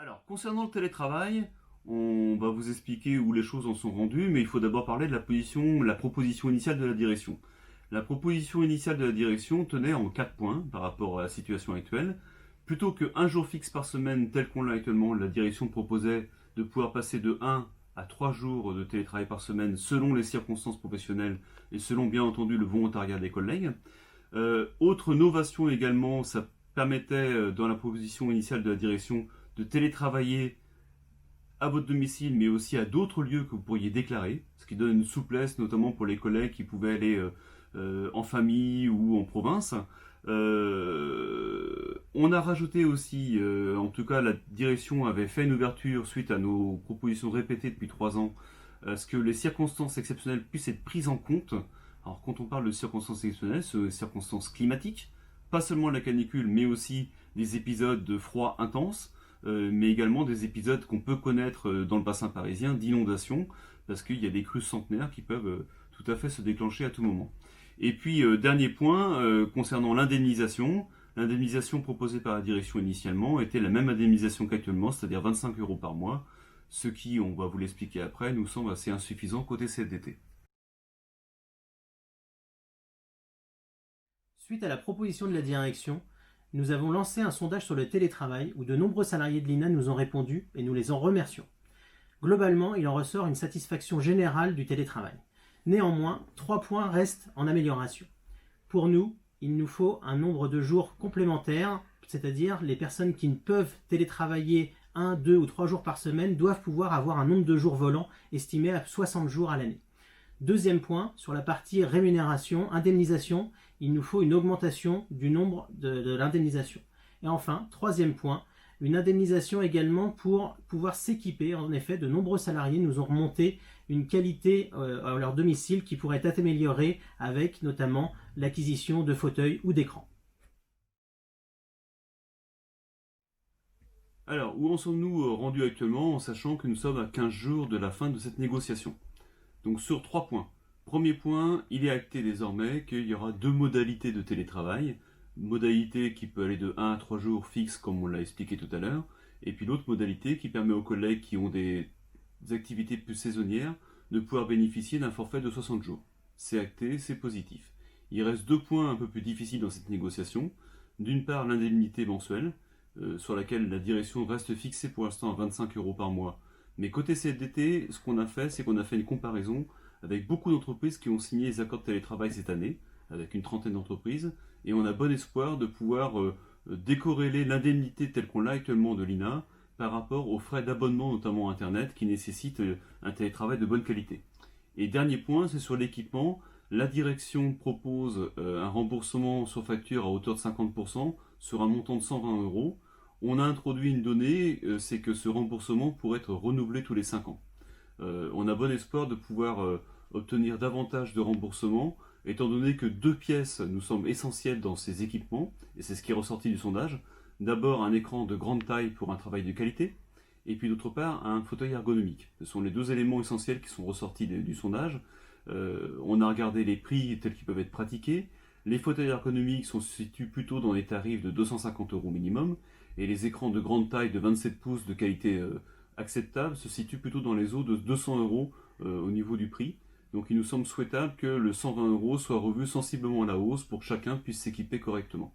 Alors, concernant le télétravail, on va vous expliquer où les choses en sont rendues, mais il faut d'abord parler de la proposition initiale de la direction. La proposition initiale de la direction tenait en 4 points par rapport à la situation actuelle. Plutôt qu'un jour fixe par semaine tel qu'on l'a actuellement, la direction proposait de pouvoir passer de 1 à 3 jours de télétravail par semaine selon les circonstances professionnelles et selon bien entendu le volontariat des collègues. Autre novation également, ça permettait dans la proposition initiale de la direction de télétravailler à votre domicile, mais aussi à d'autres lieux que vous pourriez déclarer, ce qui donne une souplesse, notamment pour les collègues qui pouvaient aller en famille ou en province. On a rajouté aussi, en tout cas la direction avait fait une ouverture suite à nos propositions répétées depuis 3 ans, à ce que les circonstances exceptionnelles puissent être prises en compte. Alors quand on parle de circonstances exceptionnelles, c'est circonstances climatiques, pas seulement la canicule, mais aussi des épisodes de froid intense, mais également des épisodes qu'on peut connaître dans le bassin parisien d'inondations, parce qu'il y a des crues centenaires qui peuvent tout à fait se déclencher à tout moment. Et puis, dernier point, concernant l'indemnisation, l'indemnisation proposée par la direction initialement était la même indemnisation qu'actuellement, c'est-à-dire 25 euros par mois, ce qui, on va vous l'expliquer après, nous semble assez insuffisant côté CFDT. Suite à la proposition de la direction, nous avons lancé un sondage sur le télétravail où de nombreux salariés de l'INA nous ont répondu et nous les en remercions. Globalement, il en ressort une satisfaction générale du télétravail. Néanmoins, 3 points restent en amélioration. Pour nous, il nous faut un nombre de jours complémentaires, c'est-à-dire les personnes qui ne peuvent télétravailler 1, 2 ou 3 jours par semaine doivent pouvoir avoir un nombre de jours volants estimé à 60 jours à l'année. Deuxième point, sur la partie rémunération, indemnisation, il nous faut une augmentation du nombre de l'indemnisation. Et enfin, troisième point, une indemnisation également pour pouvoir s'équiper. En effet, de nombreux salariés nous ont remonté une qualité à leur domicile qui pourrait être améliorée avec notamment l'acquisition de fauteuils ou d'écrans. Alors, où en sommes-nous rendus actuellement, en sachant que nous sommes à 15 jours de la fin de cette négociation? Donc sur 3 points. Premier point, il est acté désormais qu'il y aura 2 modalités de télétravail. Une modalité qui peut aller de 1 à 3 jours fixe, comme on l'a expliqué tout à l'heure, et puis l'autre modalité qui permet aux collègues qui ont des activités plus saisonnières de pouvoir bénéficier d'un forfait de 60 jours. C'est acté, c'est positif. Il reste 2 points un peu plus difficiles dans cette négociation. D'une part, l'indemnité mensuelle, sur laquelle la direction reste fixée pour l'instant à 25 euros par mois. Mais côté CFDT, ce qu'on a fait, c'est qu'on a fait une comparaison avec beaucoup d'entreprises qui ont signé les accords de télétravail cette année, avec une trentaine d'entreprises, et on a bon espoir de pouvoir décorréler l'indemnité telle qu'on l'a actuellement de l'INA par rapport aux frais d'abonnement, notamment Internet, qui nécessitent un télétravail de bonne qualité. Et dernier point, c'est sur l'équipement. La direction propose un remboursement sur facture à hauteur de 50% sur un montant de 120 euros. On a introduit une donnée, c'est que ce remboursement pourrait être renouvelé tous les 5 ans. On a bon espoir de pouvoir obtenir davantage de remboursement, étant donné que 2 pièces nous semblent essentielles dans ces équipements, et c'est ce qui est ressorti du sondage. D'abord, un écran de grande taille pour un travail de qualité, et puis d'autre part, un fauteuil ergonomique. Ce sont les 2 éléments essentiels qui sont ressortis du sondage. On a regardé les prix tels qu'ils peuvent être pratiqués. Les fauteuils ergonomiques se situent plutôt dans les tarifs de 250 euros minimum, et les écrans de grande taille de 27 pouces de qualité acceptable se situent plutôt dans les eaux de 200 euros au niveau du prix. Donc il nous semble souhaitable que le 120 euros soit revu sensiblement à la hausse pour que chacun puisse s'équiper correctement.